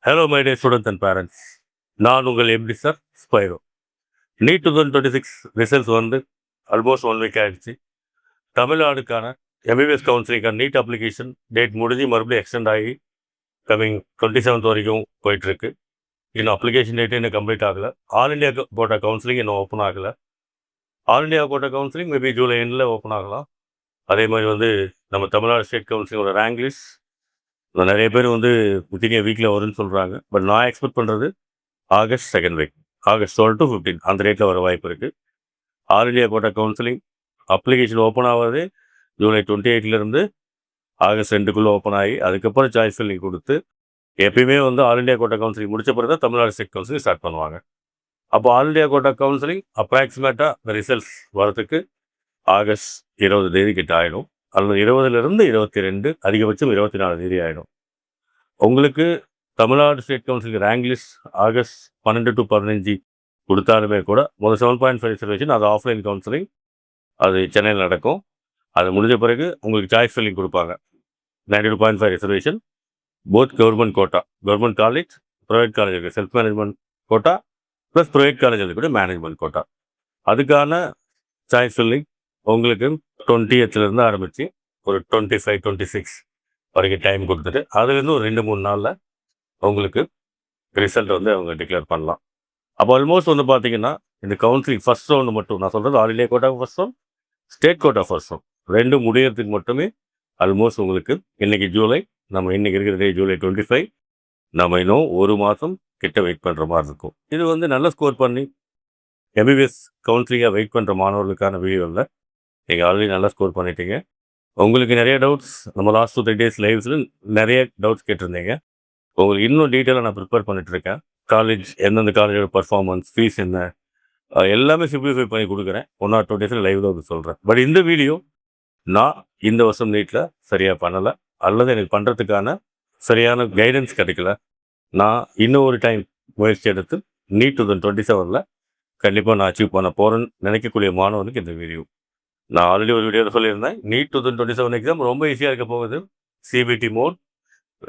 Hello my dear students and parents. நான் உங்கள் MD sir Spiro. NEET 2026 results வந்து almost 1 week ஆகிடுச்சு. தமிழ்நாடுக்கான எம்பிபிஎஸ் கவுன்சிலிங்கான நீட் அப்ளிகேஷன் டேட் முடிஞ்சு மறுபடியும் எக்ஸ்டெண்ட் ஆகி கம்மிங் 27th வரைக்கும் போயிட்டுருக்கு. இன்னும் அப்ளிகேஷன் டேட்டு இன்னும் கம்ப்ளீட் ஆகலை. ஆல் இண்டியா கோட்டா கவுன்சிலிங் இன்னும் ஓப்பன் ஆகலை. All India quota counselling maybe ஜூலை எண்டில் ஓப்பன் ஆகலாம். அதே மாதிரி வந்து நம்ம தமிழ்நாடு ஸ்டேட் கவுன்சிலிங்கோட ரேங்க் லிஸ்ட் நிறைய பேர் வந்து வித்தின் வீக்கில் வரும்னு சொல்கிறாங்க. பட் நான் எக்ஸ்பெக்ட் பண்ணுறது August 2nd week, August 12 to 15 அந்த ரேட்டில் வர வாய்ப்பு இருக்குது. All India quota counselling application open ஆகாது ஜூலை 28லேருந்து ஆகஸ்ட் 2க்குள்ளே ஓப்பன் ஆகி அதுக்கப்புறம் சாய்ஸ் ஃபில்லிங் கொடுத்து எப்பயுமே வந்து ஆல் இண்டியா கோட்டா கவுன்சிலிங் முடிச்ச பிறகு தான் தமிழ்நாடு ஸ்டேட் கவுன்சிலிங் ஸ்டார்ட் பண்ணுவாங்க. அப்போ ஆல் இண்டியா கோட்டா கவுன்சிலிங் அப்ராக்சிமேட்டாக இந்த ரிசல்ட்ஸ் வரதுக்கு ஆகஸ்ட் 20 கிட்ட ஆகிடும். அல்லது 20லேருந்து 22, அதிகபட்சம் 24 ஆகிடும். உங்களுக்கு Tamil Nadu state counselling rank list August 12 to 15 கொடுத்தாலுமே கூட முதல் 7.5 ரிசர்வேஷன் அது ஆஃப்லைன் கவுன்சிலிங், அது சென்னையில் நடக்கும். அது முடிஞ்ச பிறகு உங்களுக்கு சாய்ஸ் ஃபில்லிங் கொடுப்பாங்க. 92.5 reservation both government quota, government college, private college இருக்குது, self management quota plus private college கூட மேனேஜ்மெண்ட் கோட்டா. அதுக்கான சாய்ஸ் ஃபில்லிங் உங்களுக்கு 20th ஆரம்பித்து ஒரு 25, 26 வரைக்கும் டைம் கொடுத்துட்டு அதுலேருந்து ஒரு 2-3 நாளில் உங்களுக்கு ரிசல்ட் வந்து அவங்க டிக்ளேர் பண்ணலாம். அப்போ ஆல்மோஸ்ட் வந்து பார்த்தீங்கன்னா இந்த கவுன்சிலிங் ஃபர்ஸ்ட் ரவுண்டு மட்டும் நான் சொல்கிறது all India quota first round, state quota first round ரெண்டும் முடியறதுக்கு மட்டுமே ஆல்மோஸ்ட் உங்களுக்கு இன்றைக்கி ஜூலை, நம்ம இன்றைக்கி இருக்கிற டே ஜூலை 25, நம்ம இன்னும் ஒரு மாதம் கிட்ட வெயிட் பண்ணுற மாதிரி இருக்கும். இது வந்து நல்ல ஸ்கோர் பண்ணி எம்பிபிஎஸ் கவுன்சிலிங்காக வெயிட் பண்ணுற மாணவர்களுக்கான வீடியோவில் நீங்கள் ஆல்ரெடி நல்லா ஸ்கோர் பண்ணிட்டீங்க. உங்களுக்கு நிறைய டவுட்ஸ் நம்ம லாஸ்ட் 2-3 days லைவ்ஸில் நிறைய டவுட்ஸ் கேட்டிருந்தீங்க. உங்களுக்கு இன்னும் டீட்டெயிலாக நான் ப்ரிப்பேர் பண்ணிட்டுருக்கேன். காலேஜ் எந்தெந்த காலேஜோட பர்ஃபார்மன்ஸ், ஃபீஸ் என்ன, எல்லாமே சிம்பிளிஃபை பண்ணி கொடுக்குறேன். 1 or 2 days லைவில் வந்து சொல்கிறேன். பட் இந்த வீடியோ நான் இந்த வருஷம் நீட்டில் சரியாக பண்ணலை அல்லது எனக்கு பண்ணுறதுக்கான சரியான கைடன்ஸ் கிடைக்கல. நான் இன்னும் ஒரு டைம் முயற்சி எடுத்து நீட் 2027 கண்டிப்பாக நான் அச்சீவ் பண்ண போகிறேன்னு நினைக்கக்கூடிய மாணவனுக்கு இந்த வீடியோ. நான் ஆல்ரெடி ஒரு வீடியோவில் சொல்லியிருந்தேன், நீட் 2027 எக்ஸாம் ரொம்ப ஈஸியாக இருக்க போகுது. சிபிடி மோட்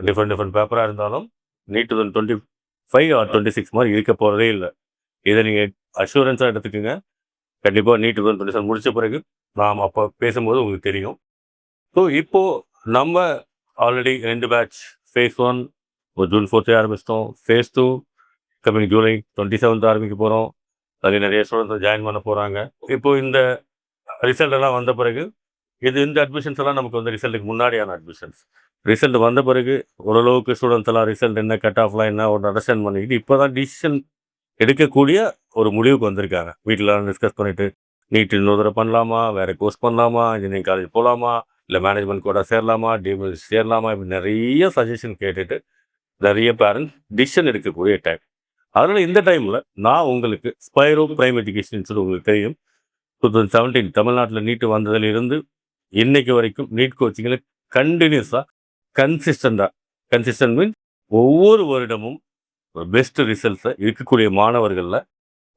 டிஃப்ரெண்ட் பேப்பராக இருந்தாலும் நீட் 2025 or 26 மாதிரி இருக்க போகிறதே இல்லை. இதை நீங்கள் அஷூரன்ஸாக எடுத்துக்கோங்க. கண்டிப்பாக நீட் 2027 முடித்த பிறகு நாம் அப்போ பேசும்போது உங்களுக்கு தெரியும். ஸோ இப்போது நம்ம ஆல்ரெடி 2 பேட்ச், ஃபேஸ் 1 ஒரு ஜூன் 4 ஆரம்பிச்சிட்டோம், ஃபேஸ் 2 கம்மிங் ஜூலை 27 ஆரம்பிக்க போகிறோம். அதில் நிறைய ஸ்டூடெண்ட்ஸ் ஜாயின் பண்ண போகிறாங்க. இப்போது இந்த ரிசல்ட் எல்லாம் வந்த பிறகு இந்த அட்மிஷன்ஸ் எல்லாம் நமக்கு வந்து ரிசல்ட்டுக்கு முன்னாடியான அட்மிஷன்ஸ். ரிசல்ட் வந்த பிறகு ஓரளவுக்கு ஸ்டூடெண்ட்ஸ் எல்லாம் ரிசல்ட் என்ன, கட் ஆஃப்லாம் என்ன ஒரு அண்டர்ஸ்டாண்ட் பண்ணிக்கிட்டு இப்போ தான் டிசிஷன் எடுக்கக்கூடிய ஒரு முடிவுக்கு வந்திருக்காங்க. வீட்டில் டிஸ்கஸ் பண்ணிவிட்டு நீட் இன்னொரு தடவை பண்ணலாமா, வேறு கோர்ஸ் பண்ணலாமா, இன்ஜினியரிங் காலேஜ் போகலாமா, இல்லை மேனேஜ்மெண்ட் கூட சேரலாமா, டிஎம்எஸ் சேரலாமா, இப்படி நிறைய சஜஷன் கேட்டுட்டு நிறைய பேரண்ட்ஸ் டிசிஷன் எடுக்கக்கூடிய டைம். அதனால் இந்த டைமில் நான் உங்களுக்கு ஸ்பைரோ பிரைம் எஜுகேஷன் இன்ஸ்டியூட் உங்களுக்கு தெரியும். 2017 தமிழ்நாட்டில் நீட்டு வந்ததிலிருந்து இன்னைக்கு வரைக்கும் நீட் கோச்சிங்கில் கண்டினியூஸாக கன்சிஸ்டன்ட் மீன்ஸ் ஒவ்வொரு வருடமும் ஒரு பெஸ்ட் ரிசல்ட்ஸை இருக்கக்கூடிய மாணவர்களில்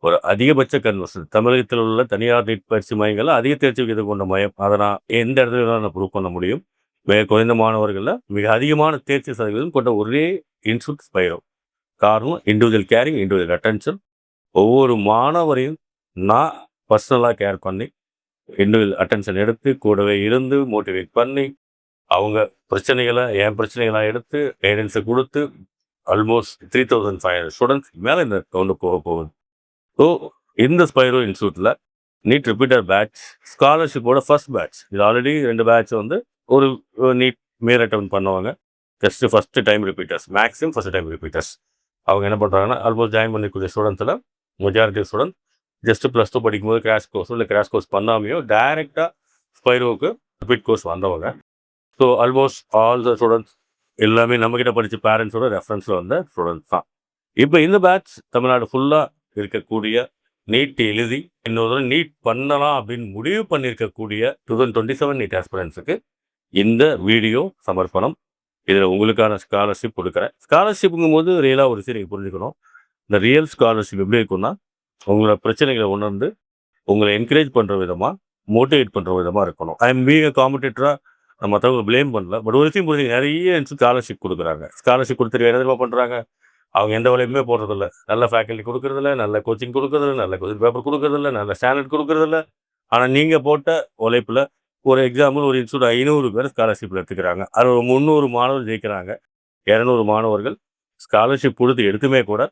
ஒரு அதிகபட்ச கன்வர்ஷன் தமிழகத்தில் உள்ள தனியார் நீட் பயிற்சி மையங்களில் அதிக தேர்ச்சி விகிதம் கொண்ட மையம். அதை நான் எந்த இடத்துல நான் ப்ரூவ் பண்ண முடியும். மிக குறைந்த மாணவர்களில் மிக அதிகமான தேர்ச்சி சதவீதம் கொண்ட ஒரே இன்ஸ்டியூட் ஸ்பைரோ. காரணம் இண்டிவிஜுவல் கேரிங், இண்டிவிஜுவல் அட்டென்ஷன். ஒவ்வொரு மாணவரையும் நான் பர்சனலாக கேர் பண்ணி இண்டிவிஜுவல் அட்டென்ஷன் எடுத்து கூடவே இருந்து மோட்டிவேட் பண்ணி அவங்க பிரச்சனைகளை என் பிரச்சனைகளாக எடுத்து கைடன்ஸை கொடுத்து ஆல்மோஸ்ட் 3500 ஸ்டூடெண்ட்ஸ் மேலே இந்த கொண்டு போக போகுது. ஸோ இந்த ஸ்பைரோ இன்ஸ்டியூட்டில் நீட் ரிப்பீட்டர் பேட்ச் ஸ்காலர்ஷிப்போட ஃபர்ஸ்ட் பேட்ச், இது ஆல்ரெடி 2 பேட்ச் வந்து ஒரு நீட் மேல் அட்டம் பண்ணுவாங்க. First time repeaters, maximum first time repeaters. அவங்க என்ன பண்ணுறாங்கன்னா ஆல்மோஸ்ட் ஜாயின் பண்ணிக்கூடிய ஸ்டூடெண்ட்ஸில் மெஜாரிட்டி ஸ்டூடெண்ட் ஜஸ்ட்டு +2 படிக்கும்போது கிராஷ் கோர்ஸோ இல்லை கிராஷ் கோர்ஸ் பண்ணாமையோ டைரெக்டாக ஸ்பைரோவுக்கு ரிப்பீட் கோர்ஸ் வந்தவங்க. So almost all the students எல்லாமே நம்மக்கிட்ட படித்த பேரண்ட்ஸோட ரெஃபரன்ஸில் வந்த ஸ்டூடெண்ட்ஸ் தான். இப்போ இந்த பேட்ச் தமிழ்நாடு ஃபுல்லாக இருக்கக்கூடிய நீட் எழுதி இன்னொரு நீட் பண்ணலாம் அப்படின்னு முடிவு பண்ணியிருக்கக்கூடிய 2027 நீட் ஆஸ்பிரன்ஸுக்கு இந்த வீடியோ சமர்ப்பணம். இதில் உங்களுக்கான ஸ்காலர்ஷிப் கொடுக்குறேன். ஸ்காலர்ஷிப்புங்கும் போது ரியலாக ஒரு விஷயம் நீங்கள் புரிஞ்சுக்கணும். இந்த ரியல் ஸ்காலர்ஷிப் எப்படி இருக்குன்னா உங்களோட பிரச்சனைகளை உணர்ந்து உங்களை என்கரேஜ் பண்ணுற விதமாக, மோட்டிவேட் பண்ணுற விதமாக இருக்கணும். ஐ எம் பீங் காம்படிட்டராக நம்ம மற்றவங்க ப்ளேம் பண்ணல. பட் ஒரு விஷயம் புரிஞ்சு நிறைய ஸ்காலர்ஷிப் கொடுக்குறாங்க. ஸ்காலர்ஷிப் கொடுத்துட்டு என்ன பண்ணுறாங்க, அவங்க எந்த வேலையுமே போடுறதில்ல. நல்ல ஃபேக்கல்டி குடுக்குறதில்ல, நல்ல கோச்சிங் குடுக்குறதில்ல, நல்ல கொஸ்டின் பேப்பர் குடுக்குறதில்ல, நல்ல ஸ்டாண்டர்ட் குடுக்குறதில்ல. ஆனா நீங்க போட்ட உழைப்புல ஒரு எக்ஸாம்பிள் ஒரு இன்ஸ்டியூட் 500 பேர் ஸ்காலர்ஷிப்ல எடுத்துக்கிறாங்க. அதுல ஒரு 300 மாணவர்கள் ஜெயிக்கிறாங்க. 200 மாணவர்கள் ஸ்காலர்ஷிப் குடுத்து எடுத்துமே கூட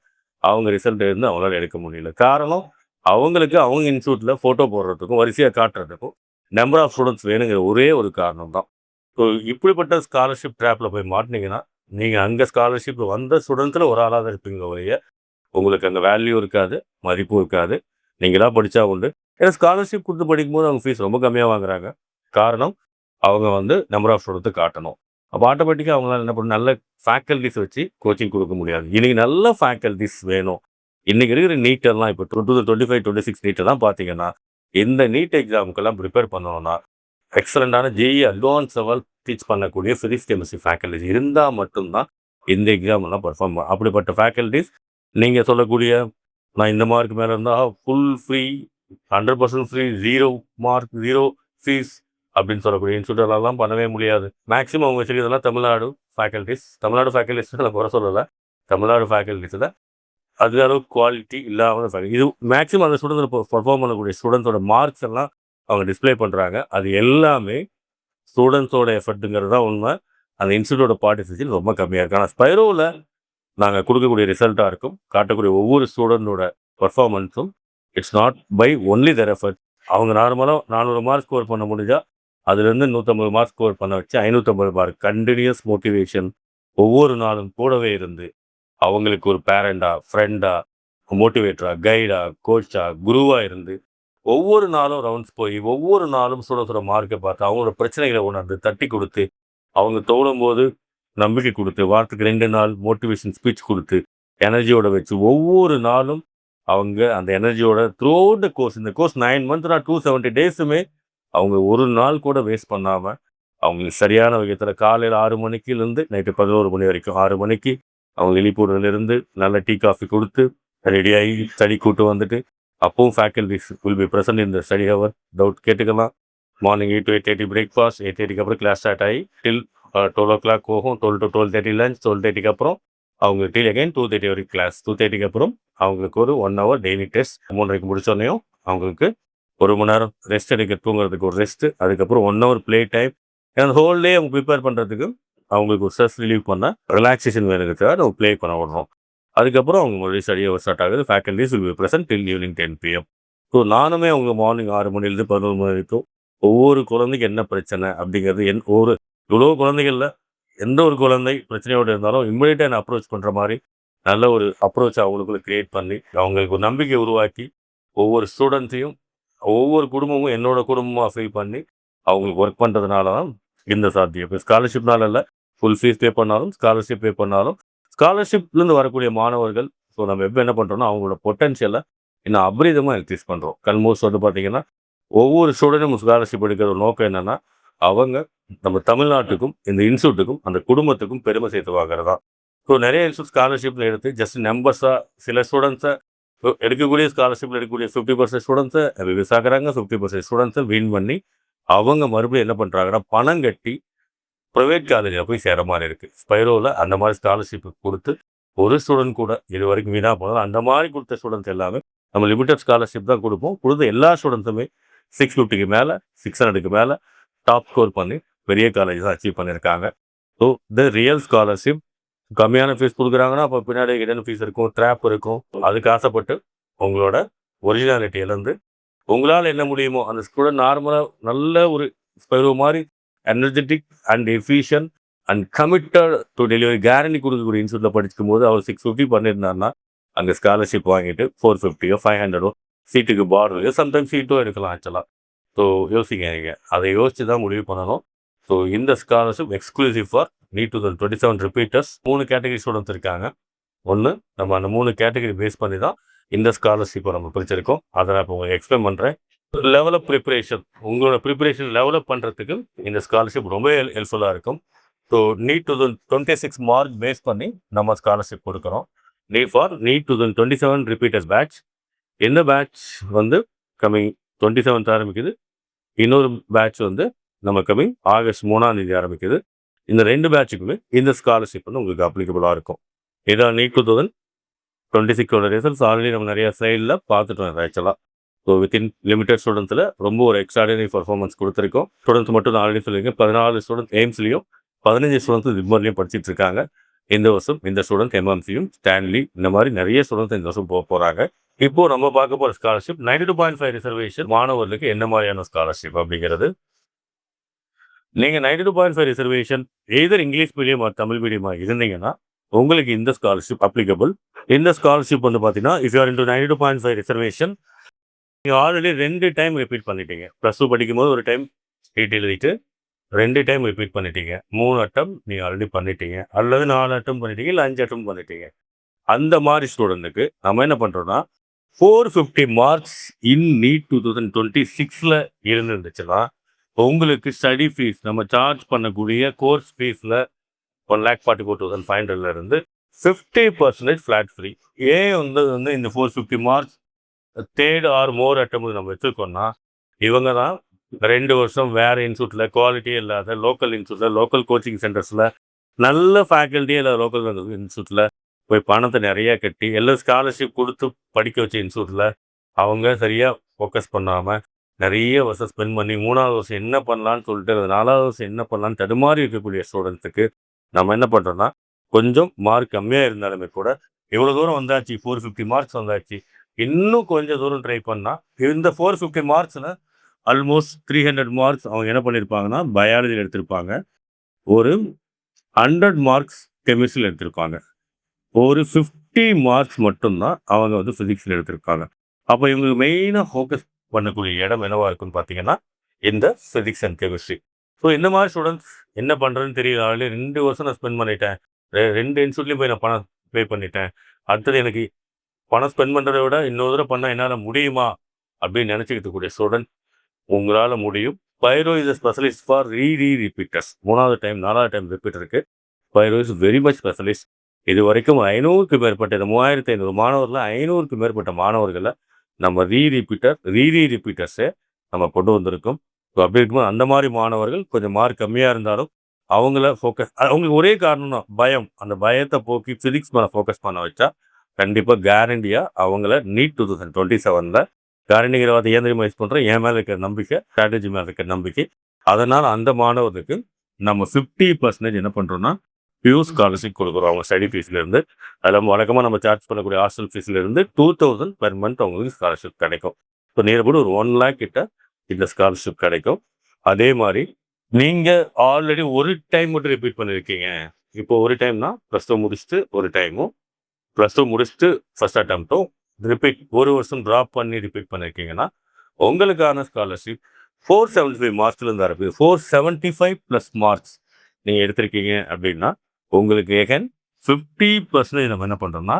அவங்க ரிசல்ட் இருந்து அவங்களால எடுக்க முடியல. காரணம் அவங்களுக்கு அவங்க இன்ஸ்டியூட்ல ஃபோட்டோ போடுறதுக்கும், வரிசையா காட்டுறதுக்கும் நம்பர் ஆஃப் ஸ்டூடண்ட்ஸ் வேணுங்கிற ஒரே ஒரு காரணம் தான். ஸோ இப்படிப்பட்ட ஸ்காலர்ஷிப் ட்ராப்ல போய் மாட்டுனீங்கன்னா, நீங்க அங்க ஸ்காலர்ஷிப் வந்த ஸ்டூடண்ட்ஸ்ல ஒரு ஆளா தான் இருப்பீங்க ஒழிய, உங்களுக்கு அங்க வேல்யூ இருக்காது, மதிப்பும் இருக்காது. நீங்களா படிச்சா உண்டு. ஏன்னா ஸ்காலர்ஷிப் குடுத்து படிக்கும்போது அவங்க ஃபீஸ் ரொம்ப கம்மியா வாங்குறாங்க. காரணம், அவங்க வந்து நம்பர் ஆஃப் ஸ்டூடண்ட்ட காட்டணும். அப்ப ஆட்டோமேட்டிக்கா அவங்களால என்ன பண்ணணும், நல்ல ஃபேக்கல்டிஸ் வச்சு கோச்சிங் குடுக்க முடியாது. இன்னைக்கு நல்ல ஃபேக்கல்டிஸ் வேணும். இன்னைக்கு இருக்கிற நீட் எல்லாம் இப்போ 2025, 26 நீட்டெல்லாம் பார்த்தீங்கன்னா, இந்த நீட் எக்ஸாமுக்கெல்லாம் ப்ரிப்பேர் பண்ணணும்னா, எக்ஸலண்டான ஜேஇ அட்வான்ஸ் லெவல் டீச் பண்ணக்கூடிய பிசிக்ஸ், கெமிஸ்ட்ரி ஃபேக்கல்டிஸ் இருந்தா மட்டும் தான் இந்த எக்ஸாம் எல்லாம் பெர்ஃபார்ம் அப்படிப்பட்ட ஃபேக்கல்டிஸ் நீங்க சொல்லக்கூடிய, நான் இந்த மார்க் மேல இருந்தா full free, 100% free, 0 mark, 0 fees அப்படின்னு சொல்லக்கூடிய இன்ஸ்டியூட்லலாம் பண்ணவே முடியாது. மேக்ஸிமம் அவங்க வச்சிருக்கிறதெல்லாம் தமிழ்நாடு ஃபேக்கல்டிஸ். தமிழ்நாடு ஃபேக்கல்டிஸ் நான் குறை சொல்லல. தமிழ்நாடு ஃபேக்கல்டிஸ்ல அது அளவுக்கு குவாலிட்டி இல்லாம இது மேக்ஸிமம் அந்த ஸ்டூடெண்ட்ஸ் பெர்ஃபார்ம் பண்ணக்கூடிய ஸ்டூடெண்ட்ஸோட மார்க்ஸ் எல்லாம் அவங்க டிஸ்ப்ளே பண்றாங்க. அது எல்லாமே ஸ்டூடெண்ட்ஸோட எஃபர்ட்டுங்கிறது தான் உண்மை. அந்த இன்ஸ்டியூட்டோட பார்ட்டிசிபேஷன் ரொம்ப கம்மியா இருக்கு. ஆனா ஸ்பைரோல நாங்க குடுக்கக்கூடிய ரிசல்ட்டா இருக்கும், காட்டக்கூடிய ஒவ்வொரு ஸ்டூடெண்ட்டோட பெர்ஃபார்மன்ஸும் it's not by only their effort. அவங்க நார்மலா 400 மார்க் ஸ்கோர் பண்ண முடிஞ்சா, அதுலேருந்து 150 மார்க் ஸ்கோர் பண்ண வச்சு 550 மார்க் கன்டினியூஸ் மோட்டிவேஷன் ஒவ்வொரு நாளும் கூடவே இருந்து, அவங்களுக்கு ஒரு பேரண்டா, ஃப்ரெண்டா, மோட்டிவேட்டரா, கைடா, கோச்சா, குருவா இருந்து, ஒவ்வொரு நாளும் ரவுண்ட்ஸ் போய், ஒவ்வொரு நாளும் ஸ்டூடெண்ட்ஸோட மார்க்கை பார்த்து, அவங்களோட பிரச்சனைகளை உணர்ந்து, தட்டி குடுத்து, அவங்க தோணும்போது நம்பிக்கை குடுத்து, வாரத்துக்கு 2 நாள் மோட்டிவேஷன் ஸ்பீச் குடுத்து, எனர்ஜியோட வச்சு, ஒவ்வொரு நாளும் அவங்க அந்த எனர்ஜியோட த்ரூ அவுட் த கோர்ஸ், இந்த கோர்ஸ் 9 மந்த்னா 270 டேஸுமே அவங்க ஒரு நாள் கூட வேஸ்ட் பண்ணாம, அவங்களுக்கு சரியான விதத்துல காலையில 6 மணிக்கிலிருந்து நைட்டு 11 மணி வரைக்கும் 6 மணிக்கு அவங்க எழுப்பிவிடுறதுலேருந்து நல்ல டீ, காஃபி குடுத்து, ரெடியாகி ஸ்டடி கூட்டு வந்துட்டு, அப்பவும் faculties will be present in the study hour. Doubt கேட்டுக்கலாம். மார்னிங் 8 to 8:30 பிரேக்ஃபாஸ்ட், 8:30க்கு அப்புறம் கிளாஸ் ஸ்டார்ட் ஆகி டில் 12 போகும். 12 to 12:30 லஞ்ச், 12:30க்கு அப்புறம் அவங்க டில் அகைன் 2:30 வரைக்கும் கிளாஸ். 2:30க்கு அப்புறம் அவங்களுக்கு ஒரு 1 ஹவர் டெய்லி டெஸ்ட். 3:30க்கு முடிச்சோடனையும் அவங்களுக்கு 1 மணி நேரம் ரெஸ்ட் எடுக்க, தூங்குறதுக்கு ஒரு ரெஸ்ட். அதுக்கப்புறம் 1 ஹவர் ப்ளே டைம். ஏன்னா ஹோல் டே அவங்க ப்ரிப்பேர் பண்ணுறதுக்கு அவங்களுக்கு ஒரு ஸ்ட்ரெஸ் ரிலீவ் பண்ண ரிலாக்ஸேஷன் வேணுங்கிறதுக்காக நம்ம ப்ளே பண்ண விடுறோம். அதுக்கப்புறம் அவங்க மறுபடியும் ஸ்டடி ஹவர் ஸ்டார்ட் ஆகுது. Faculties will be present till evening 10 PM. So நானுமே அவங்க மார்னிங் 6 மணிலேருந்து 11 மணி வரைக்கும் ஒவ்வொரு குழந்தைக்கு என்ன பிரச்சனை அப்படிங்கிறது ஒரு இவ்வளோ குழந்தைகள்ல எந்த ஒரு குழந்தை பிரச்சனையோடு இருந்தாலும் இம்மிடியேட்டாக என்ன அப்ரோச் பண்ணுற மாதிரி நல்ல ஒரு அப்ரோச் அவங்களுக்குள்ள கிரியேட் பண்ணி, அவங்களுக்கு ஒரு நம்பிக்கை உருவாக்கி, ஒவ்வொரு ஸ்டூடெண்ட்ஸையும் ஒவ்வொரு குடும்பமும் என்னோட குடும்பமாக ஃபீல் பண்ணி அவங்களுக்கு ஒர்க் பண்ணுறதுனால தான் இந்த சாத்தியம். இப்போ ஸ்காலர்ஷிப்னால இல்லை, ஃபுல் ஃபீஸ் பே பண்ணாலும், ஸ்காலர்ஷிப் பே பண்ணாலும், ஸ்காலர்ஷிப்லேருந்து வரக்கூடிய மாணவர்கள் ஸோ நம்ம எப்போ என்ன பண்ணுறோம்னா அவங்களோட பொட்டன்ஷியலை இன்னும் அபரிதமாக இன்க்ரீஸ் பண்ணுறோம். கல்மோஸ்ட் வந்து பார்த்தீங்கன்னா ஒவ்வொரு ஸ்டூடெண்ட்டும் ஸ்காலர்ஷிப் எடுக்கிற நோக்கம் என்னன்னா, அவங்க நம்ம தமிழ்நாட்டுக்கும் இந்த இன்ஸ்டியூட்டுக்கும் அந்த குடும்பத்துக்கும் பெருமை சேர்த்து வாங்குறதா. ஸோ நிறைய இன்ஸ்டியூட் ஸ்காலர்ஷிப்ல எடுத்து ஜஸ்ட் நம்பர்ஸாக சில ஸ்டூடெண்ட்ஸை எடுக்கக்கூடிய ஸ்காலர்ஷிப்ல எடுக்கக்கூடிய 50% ஸ்டூடெண்ட்ஸை விஸ் ஆகுறாங்க, 50% ஸ்டூடெண்ட்ஸை வின் பண்ணி அவங்க மறுபடியும் என்ன பண்ணுறாங்கன்னா பணம் கட்டி ப்ரைவேட் காலேஜில் போய் சேர மாதிரி இருக்குது. ஸ்பைரோவில் அந்த மாதிரி ஸ்காலர்ஷிப் கொடுத்து ஒரு ஸ்டூடெண்ட் கூட இது வரைக்கும் வீணாக போனது. அந்த மாதிரி கொடுத்த ஸ்டூடெண்ட்ஸ் எல்லாமே நம்ம லிமிடெட் ஸ்காலர்ஷிப் தான் கொடுப்போம். கொடுத்த எல்லா ஸ்டூடெண்ட்ஸுமே 650க்கு மேலே, 600க்கு மேலே டாப் ஸ்கோர் பண்ணி பெரிய காலேஜ் தான் அச்சீவ் பண்ணியிருக்காங்க. ஸோ த ரியல் ஸ்காலர்ஷிப் கம்மியான ஃபீஸ் கொடுக்குறாங்கன்னா அப்போ பின்னாடி இடன் ஃபீஸ் இருக்கும், ட்ராப் இருக்கும். அதுக்கு ஆசைப்பட்டு உங்களோட ஒரிஜினாலிட்டி இழந்து உங்களால் என்ன முடியுமோ அந்த ஸ்டூடெண்ட் நார்மலாக நல்ல ஒரு ஸ்பைரோ மாதிரி energetic and efficient and committed to delivery guarantee கொடுக்கக்கூடிய இன்ஸ்டியூட்டில் படிக்கும் போது அவர் 650 பண்ணியிருந்தாருன்னா அங்கே ஸ்காலர்ஷிப் வாங்கிட்டு 450 500 சீட்டுக்கு பார்டர் சம்டைம்ஸ் சீட்டும் எடுக்கலாம் ஆக்சுவலாக. ஸோ யோசிங்க, அதை யோசிச்சு தான் முடிவு பண்ணணும். ஸோ இந்த scholarship exclusive for NEET 2027 repeaters. 3 category students இருக்காங்க. ஒன்று நம்ம அந்த 3 கேட்டகரி பேஸ் பண்ணி தான் இந்த ஸ்காலர்ஷிப்பை நம்ம பிரிச்சிருக்கோம். அதை நான் இப்போ உங்களுக்கு எக்ஸ்பிளைன் பண்ணுறேன். லெவலப் ப்ரிப்பரேஷன், உங்களோட ப்ரிப்பரேஷன் டெவலப் பண்ணுறதுக்கு இந்த ஸ்காலர்ஷிப் ரொம்ப ஹெல்ப்ஃபுல்லாக இருக்கும். ஸோ நீட் 2026 மார்க் பேஸ் பண்ணி நம்ம ஸ்காலர்ஷிப் கொடுக்குறோம். NEET 2027 repeaters batch. என்ன பேட்ச் வந்து கம்மிங் 27th ஆரம்பிக்குது. இன்னொரு பேட்ச் வந்து நம்ம கம்மிங் ஆகஸ்ட் 3ஆம் தேதி ஆரம்பிக்குது. இந்த 2 பேட்சுக்குமே இந்த ஸ்காலர்ஷிப் வந்து உங்களுக்கு அப்ளிகபிளாக இருக்கும். இதான் நீட் 2026 ரிசல்ட்ஸ் ஆல்ரெடி நம்ம நிறைய சைடில் பார்த்துட்டோம் ஆக்சுவலாக. ஸோ வித்தின் லிமிடெட் ஸ்டூடெண்ட்ஸில் ரொம்ப ஒரு எக்ஸ்ட்ராடினரி பர்ஃபார்மன்ஸ் கொடுத்துருக்கோம். ஸ்டூடெண்ட்ஸ் மட்டும் நான் ஆல்ரெடி சொல்லியிருக்கேன், 14 ஸ்டூடெண்ட்ஸ் எய்ம்ஸ்லையும் 15 ஸ்டூடெண்ட்ஸ் ஜிம்மர்லையும் படிச்சுட்டு இருக்காங்க. இந்த வருஷம் இந்த ஸ்டூடெண்ட் எம்எம்சியும் ஸ்டான்லி இந்த மாதிரி நிறைய ஸ்டூடெண்ட்ஸ் இந்த வருஷம் போக போகிறாங்க. இப்போ நம்ம பார்க்க போகிற ஸ்காலர்ஷிப் 92.5 ரிசர்வேஷன் மாணவர்களுக்கு என்ன மாதிரியான ஸ்காலர்ஷிப் அப்படிங்கிறது. நீங்கள் 92.5 reservation either English medium R Tamil மீடியமாக இருந்தீங்கன்னா உங்களுக்கு இந்த ஸ்காலர்ஷிப் அப்ளிகபிள். இந்த ஸ்காலர்ஷிப் வந்து பார்த்தீங்கன்னா if you are into 92.5 reservation நீங்கள் ஆல்ரெடி 2 டைம் ரிப்பீட் பண்ணிட்டீங்க. +2 படிக்கும்போது ஒரு டைம் நீட் எழுதிட்டு 2 டைம் ரிப்பீட் பண்ணிட்டீங்க, 3 அட்டம் நீங்கள் ஆல்ரெடி பண்ணிட்டீங்க, அல்லது 4 அட்டம் பண்ணிட்டீங்க, இல்லை 5 அட்டம் பண்ணிட்டீங்க. அந்த மாதிரி ஸ்டூடெண்ட்டுக்கு நம்ம என்ன பண்ணுறோன்னா 450 மார்க்ஸ் இன் நீட் 2026 இருந்துச்சுன்னா உங்களுக்கு ஸ்டடி ஃபீஸ் நம்ம சார்ஜ் பண்ணக்கூடிய கோர்ஸ் ஃபீஸில் 1,44,500 இருந்து 50% ஃப்ளாட் ஃப்ரீ. ஏன் வந்து இந்த 450 மார்க்ஸ் தேர்ட் ஆர் மோர் அட்டம் நம்ம வச்சுருக்கோம்னா, இவங்க தான் 2 வருஷம் வேறு இன்ஸ்டியூட்டில் குவாலிட்டியே இல்லாத லோக்கல் இன்ஸ்டியூட்டில் லோக்கல் கோச்சிங் சென்டர்ஸில் நல்ல ஃபேக்கல்ட்டியே இல்லை லோக்கல் இன்ஸ்டியூட்டில் போய் பணத்தை நிறையா கட்டி எல்லாம் ஸ்காலர்ஷிப் கொடுத்து படிக்க வச்ச இன்ஸ்டியூட்டில் அவங்க சரியாக ஃபோக்கஸ் பண்ணாமல் நிறைய வருஷம் ஸ்பெண்ட் பண்ணி 3வது வருஷம் என்ன பண்ணலான்னு சொல்லிட்டு 4வது வருஷம் என்ன பண்ணலான்னு தடுமாறி இருக்கக்கூடிய ஸ்டூடெண்ட்ஸுக்கு நம்ம என்ன பண்ணுறோன்னா கொஞ்சம் மார்க் கம்மியாக இருந்தாலுமே கூட இவ்வளோ தூரம் வந்தாச்சு, 450 மார்க்ஸ் வந்தாச்சு, இன்னும் கொஞ்சம் தூரம் ட்ரை பண்ணால் இந்த 450 மார்க்ஸில் ஆல்மோஸ்ட் 300 மார்க்ஸ் அவங்க என்ன பண்ணியிருப்பாங்கன்னா பயாலஜியில் எடுத்திருப்பாங்க, ஒரு 100 மார்க்ஸ் கெமிஸ்ட்ரியில் எடுத்திருப்பாங்க, ஒரு 50 மார்க்ஸ் மட்டும்தான் அவங்க வந்து ஃபிசிக்ஸில் எடுத்திருக்காங்க. அப்போ இவங்களுக்கு மெயினாக ஃபோக்கஸ் பண்ணக்கூடிய இடம் என்னவாக இருக்குன்னு பார்த்தீங்கன்னா இந்த ஃபிசிக்ஸ் அண்ட் கெமிஸ்ட்ரி. ஸோ இந்த மாதிரி ஸ்டூடெண்ட்ஸ் என்ன பண்ணுறதுன்னு தெரியல. ஆல்ரெடி 2 வருஷம் நான் ஸ்பெண்ட் பண்ணிட்டேன், 2 இன்ஸ்டியூட்லேயும் போய் நான் பணம் பே பண்ணிட்டேன், அடுத்தது எனக்கு பணம் ஸ்பெண்ட் பண்ணுறதை விட இன்னொரு தடவை பண்ணால் என்னால் முடியுமா அப்படின்னு நினச்சிக்கிட்டு கூடிய ஸ்டூடெண்ட் உங்களால் முடியும். Spiro is a specialist for repeaters. 3வது டைம் 4வது டைம் ரிப்பீட்டருக்கு Spiro is very much specialist. இது வரைக்கும் 500க்கு மேற்பட்ட இந்த 3500 மாணவர்களில் 500க்கு மேற்பட்ட மாணவர்களை நம்ம ரிப்பீட்டர்ஸை நம்ம கொண்டு வந்திருக்கோம். ஸோ அப்படி இருக்கும்போது அந்த மாதிரி மாணவர்கள் கொஞ்சம் மார்க் கம்மியாக இருந்தாலும் அவங்கள ஃபோக்கஸ், அவங்களுக்கு ஒரே காரணம் தான் பயம். அந்த பயத்தை போக்கி ஃபிசிக்ஸ் மேலே ஃபோக்கஸ் பண்ண வச்சா கண்டிப்பாக கேரண்டியாக அவங்கள நீட் 2027 கேரண்டிங்கிற வார்த்தை ஏன் தெரியுமா யூஸ் பண்ணுறோம், என் மேலே இருக்கிற நம்பிக்கை, ஸ்ட்ராட்டஜி மேலே இருக்கிற நம்பிக்கை. அதனால் அந்த மாணவர்களுக்கு நம்ம 50% என்ன பண்ணுறோன்னா பியூர் ஸ்காலர்ஷிப் கொடுக்குறோம் அவங்க ஸ்டடி ஃபீஸ்லேருந்து. அதில் வழக்கமாக நம்ம சார்ஜ் பண்ணக்கூடிய ஹாஸ்டல் ஃபீஸ்லேருந்து 2000 பெர் மந்த் அவங்களுக்கு ஸ்காலர்ஷிப் கிடைக்கும். ஸோ நேரப்படி ஒரு 1 lakh கிட்ட இந்த ஸ்காலர்ஷிப் கிடைக்கும். அதே மாதிரி நீங்கள் ஆல்ரெடி ஒரு டைம் மட்டும் ரிப்பீட் பண்ணியிருக்கீங்க. இப்போ ஒரு டைம்னா +2 முடிச்சுட்டு ஒரு டைமும், +2 முடிச்சுட்டு ஃபஸ்ட் அட்டம்ப்டும் ரிப்பீட் ஒரு வருஷம் ட்ராப் பண்ணி ரிப்பீட் பண்ணியிருக்கீங்கன்னா உங்களுக்கான ஸ்காலர்ஷிப் 475 மார்க்ஸ்லேருந்து ஆரம்பிக்குது. 475 + மார்க்ஸ் நீங்கள் எடுத்திருக்கீங்க அப்படின்னா உங்களுக்கு ஏகன் 50% நம்ம என்ன பண்ணுறோம்னா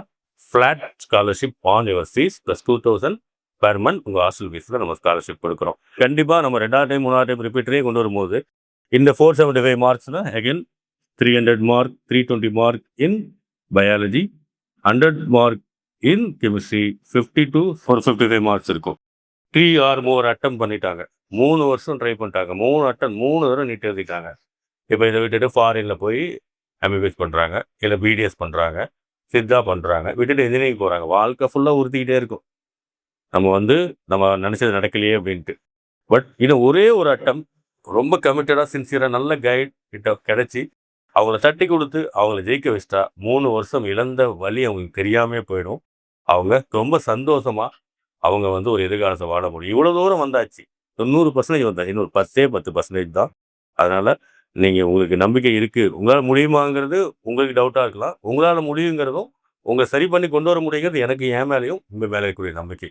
flat scholarship on your fees + 2000 per month உங்கள் ஹாஸ்டல் ஃபீஸில் நம்ம ஸ்காலர்ஷிப் கொடுக்குறோம். கண்டிப்பாக நம்ம 2வது டைம் 3வது டைம் ரிப்பீட்டரே கொண்டு வரும்போது இந்த 475 மார்க்ஸில் again 300 mark, 320 mark in biology, 100 mark in chemistry, 50 to 455 marks இருக்கும். 3 or more அட்டம் பண்ணிட்டாங்க, 3 வருஷம் ட்ரை பண்ணிட்டாங்க, 3 அட்டம் 3 தடவை நீட் எழுதிட்டாங்க. இப்போ இதை விட்டுட்டு ஃபாரினில் போய் எம்பிபிஎஸ் பண்ணுறாங்க, இல்லை பிடிஎஸ் பண்ணுறாங்க, சித்தா பண்ணுறாங்க, விட்டுட்டு இன்ஜினியரிங் போகிறாங்க. வாழ்க்கை ஃபுல்லாக உறுத்திக்கிட்டே இருக்கும், நம்ம நினச்சது நடக்கலையே அப்படின்ட்டு. பட் இன்னும் ஒரே ஒரு அட்டம் ரொம்ப கமிட்டடாக சின்சியராக நல்ல கைட் கிட்ட கிடச்சி அவங்கள தட்டி கொடுத்து அவங்கள ஜெயிக்க வச்சிட்டா 3 வருஷம் இழந்த வழி அவங்களுக்கு தெரியாமே போயிடும். அவங்க ரொம்ப சந்தோஷமாக அவங்க ஒரு எதிர்காலத்தை வாழ முடியும். இவ்வளோ தூரம் வந்தாச்சு, 90% வந்தாச்சு, இன்னொரு 10% தான். அதனால் உங்களுக்கு நம்பிக்கை இருக்குது, உங்களால் முடியுமாங்கிறது உங்களுக்கு டவுட்டாக இருக்கலாம். உங்களால் முடியுங்கிறதும் உங்களை சரி பண்ணி கொண்டு வர முடியுங்கிறது எனக்கு என் மேலேயும் உங்கள் மேலே இருக்கக்கூடிய நம்பிக்கை.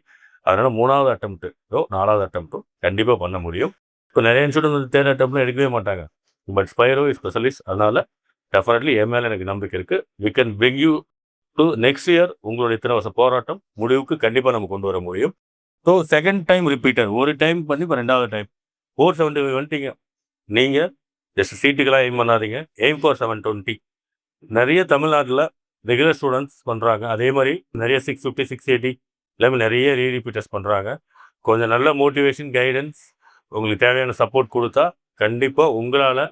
அதனால் 3வது அட்டம்ப்ட்டோ 4வது அட்டம்ப்ட்டோ கண்டிப்பாக பண்ண முடியும். இப்போ நிறைய இன்ஸ்டியூட் 3rd அட்டம்ப்ட்லாம் எடுக்கவே மாட்டாங்க. But Spiro is specialist. அதனால் டெஃபினெட்லி என் மேலே எனக்கு நம்பிக்கை இருக்குது. We can bring you to next year. உங்களுடைய இத்தனை வருஷம் போராட்டம் முடிவுக்கு கண்டிப்பாக நம்ம கொண்டு வர முடியும். ஸோ செகண்ட் டைம் ரிப்பீட்டர், ஒரு டைம் பண்ணி இப்போ 2வது டைம் 475 வந்துட்டீங்க. நீங்கள் ஜஸ்ட் சீட்டுக்கெல்லாம் எய்ம் பண்ணாதீங்க, எய்ம் ஃபார் 720. நிறைய தமிழ்நாட்டில் ரெகுலர் ஸ்டூடெண்ட்ஸ் பண்ணுறாங்க. அதே மாதிரி நிறைய 650, 680 எல்லாமே நிறைய ரிப்பீட்டர்ஸ் பண்ணுறாங்க. கொஞ்சம் நல்ல மோட்டிவேஷன், கைடன்ஸ், உங்களுக்கு தேவையான சப்போர்ட் கொடுத்தா கண்டிப்பாக உங்களால்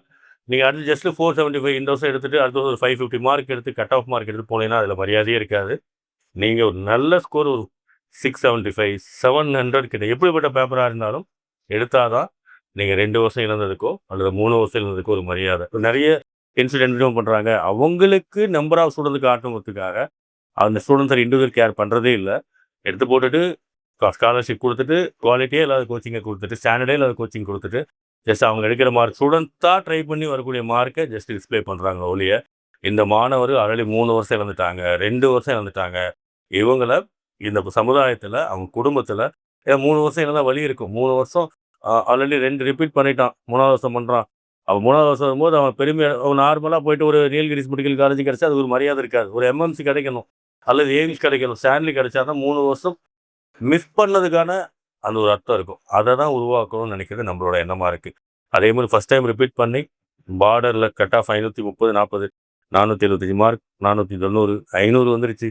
நீங்கள் அடுத்து ஜஸ்ட் 475 இந்த வருஷம் எடுத்துகிட்டு அடுத்து ஒரு 550 மார்க் எடுத்து கட் ஆஃப் மார்க் எடுத்து போனீங்கன்னா அதில் மரியாதையே இருக்காது. நீங்கள் ஒரு நல்ல ஸ்கோர் ஒரு 675 700 கிட்ட எப்படிப்பட்ட பேப்பராக இருந்தாலும் எடுத்தால் தான் நீங்கள் 2 வருஷம் இழந்ததுக்கோ அல்லது 3 வருஷம் இழந்ததுக்கோ ஒரு மரியாதை. நிறைய இன்சிடென்ட்டும் பண்ணுறாங்க. அவங்களுக்கு நம்பர் ஆஃப் ஸ்டூடெண்ட்டுக்கு ஆட்டணுங்கிறதுக்காக அந்த ஸ்டூடெண்ட்ஸை இண்டிவிஜுவல் கேர் பண்ணுறதே இல்லை. எடுத்து போட்டுட்டு ஸ்காலர்ஷிப் கொடுத்துட்டு குவாலிட்டியே இல்லாத கோச்சிங்கை கொடுத்துட்டு ஸ்டாண்டர்டே இல்லாத கோச்சிங் கொடுத்துட்டு ஜஸ்ட் அவங்க எடுக்கிற மார்க் ஸ்டூடெண்ட்ஸாக ட்ரை பண்ணி வரக்கூடிய மார்க்கை ஜஸ்ட் டிஸ்பிளே பண்ணுறாங்க ஒழிய இந்த மாணவர் ஆல்ரெடி 3 வருஷம் இழந்துட்டாங்க, 2 வருஷம் இழந்துட்டாங்க. இவங்களை இந்த சமுதாயத்தில் அவங்க குடும்பத்தில் 3 வருஷம் இருந்தால் வழி இருக்கும். 3 வருஷம் ஆல்ரெடி 2 ரிப்பீட் பண்ணிட்டான், 3ஆவது வருஷம் பண்ணுறான். அவன் 3ஆவது வருஷம் வரும்போது அவன் பெருமையாக அவன் நார்மலாக போயிட்டு ஒரு நீலகிரிஸ் மெடிக்கல் காலேஜ் கிடச்சா அது ஒரு மரியாதை இருக்காது. ஒரு எம்எம்சி கிடைக்கணும் அல்லது எய்ம்ஸ் கிடைக்கணும், ஸ்டான்லி கிடைச்சா தான் 3 வருஷம் மிஸ் பண்ணதுக்கான அந்த ஒரு அர்த்தம் இருக்கும். அதை தான் உருவாக்கணும்னு நினைக்கிறது நம்மளோட எண்ணமாக இருக்குது. அதே மாதிரி ஃபஸ்ட் டைம் ரிப்பீட் பண்ணி பார்டரில் கட் ஆஃப் 530 40 475 மார்க் 490 500 வந்துருச்சு.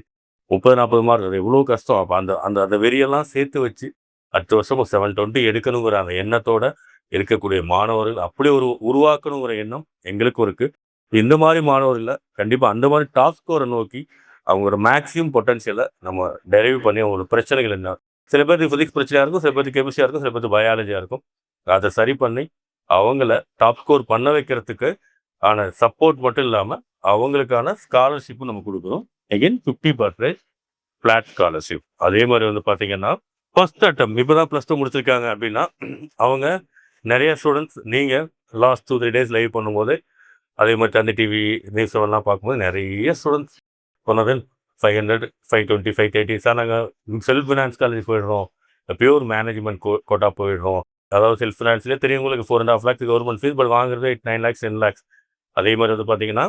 30 40 மார்க் அது எவ்வளோ கஷ்டம். அப்போ அந்த அந்த அந்த வெறியெல்லாம் சேர்த்து வச்சு அடுத்த வருஷம் 720 எடுக்கணுங்கிற அந்த எண்ணத்தோடு இருக்கக்கூடிய மாணவர்கள் அப்படி ஒரு உருவாக்கணுங்கிற எண்ணம் எங்களுக்கும் இருக்குது. இந்த மாதிரி மாணவர்களில் கண்டிப்பாக அந்த மாதிரி டாப் ஸ்கோரை நோக்கி அவங்களோட மேக்ஸிமம் பொட்டன்ஷியலை நம்ம டெரைவ் பண்ணி அவங்களோட பிரச்சனைகள் என்ன, சில பேருக்கு ஃபிசிக்ஸ் பிரச்சனையாக இருக்கும், சில பேருக்கு கெமிஸ்ட்ரியாக இருக்கும், சில பேருக்கு பயாலஜியாக இருக்கும். அதை சரி பண்ணி அவங்கள டாப் ஸ்கோர் பண்ண வைக்கிறதுக்கு ஆன சப்போர்ட் மட்டும் இல்லாமல் அவங்களுக்கான ஸ்காலர்ஷிப்பும் நம்ம கொடுக்குறோம். Again 50% flat scholarship. அதே மாதிரி வந்து பார்த்தீங்கன்னா ஃபஸ்ட் அட்டம் இப்போ தான் +2 முடிச்சிருக்காங்க அப்படின்னா அவங்க நிறைய ஸ்டூடெண்ட்ஸ் நீங்கள் லாஸ்ட் 2-3 டேஸ் லைவ் பண்ணும்போது அதே மாதிரி தந்தி டிவி நியூஸ் எல்லாம் பார்க்கும்போது நிறைய ஸ்டூடெண்ட்ஸ் சொன்னது 500 520 530 சார் நாங்கள் செல்ஃப் ஃபினான்ஸ் காலேஜ் போயிடுறோம், பியூர் மேனேஜ்மெண்ட் கோட்டா போயிடுறோம். அதாவது செல்ஃப் ஃபினான்ஸ்லேயே தெரியுங்களுக்கு 4.5 lakhs கவர்மெண்ட் ஃபீஸ், பட் வாங்குறது 9 lakhs 10 lakhs. அதே மாதிரி வந்து பார்த்தீங்கன்னா